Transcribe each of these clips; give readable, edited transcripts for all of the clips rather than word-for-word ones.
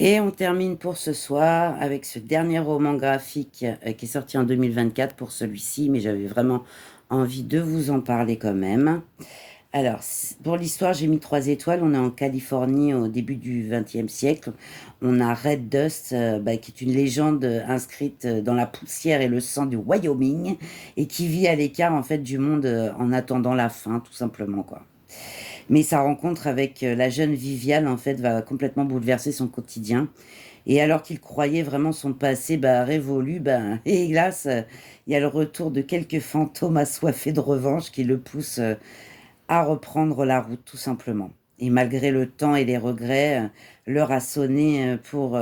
Et on termine pour ce soir avec ce dernier roman graphique qui est sorti en 2024 pour celui-ci, mais j'avais vraiment envie de vous en parler quand même. Alors, pour l'histoire, j'ai mis 3 étoiles. On est en Californie au début du XXe siècle. On a Red Dust, qui est une légende inscrite dans la poussière et le sang du Wyoming et qui vit à l'écart en fait du monde en attendant la fin, tout simplement quoi. Mais sa rencontre avec la jeune Viviane en fait va complètement bouleverser son quotidien. Et alors qu'il croyait vraiment son passé révolu, et hélas, il y a le retour de quelques fantômes assoiffés de revanche qui le poussent à reprendre la route, tout simplement. Et malgré le temps et les regrets, l'heure a sonné pour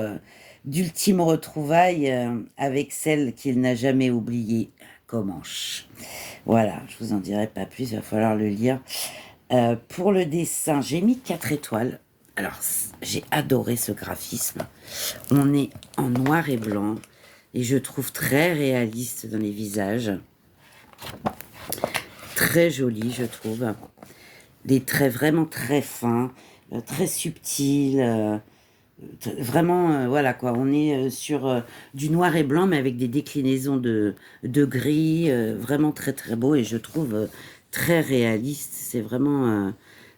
d'ultimes retrouvailles avec celle qu'il n'a jamais oubliée, Comanche. Voilà, je vous en dirai pas plus, il va falloir le lire. Pour le dessin, j'ai mis 4 étoiles. Alors, j'ai adoré ce graphisme. On est en noir et blanc et je trouve très réaliste dans les visages. Très joli, je trouve. Des traits vraiment très fins, très subtils. Vraiment, voilà quoi. On est sur du noir et blanc, mais avec des déclinaisons de gris. Vraiment très très beau et je trouve très réaliste. C'est vraiment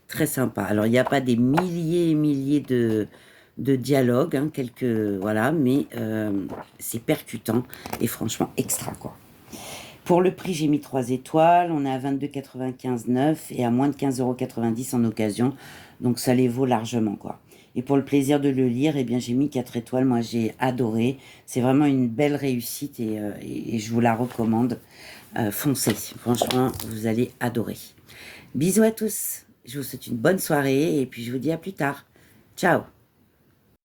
très sympa. Alors, il n'y a pas des milliers et milliers de dialogues, hein, quelques, voilà, mais c'est percutant et franchement extra quoi. Pour le prix, j'ai mis 3 étoiles. On est à 22,95 et à moins de 15,90 € en occasion. Donc ça les vaut largement, quoi. Et pour le plaisir de le lire, eh bien, j'ai mis 4 étoiles. Moi, j'ai adoré. C'est vraiment une belle réussite et je vous la recommande. Foncez. Franchement, vous allez adorer. Bisous à tous. Je vous souhaite une bonne soirée et puis je vous dis à plus tard. Ciao.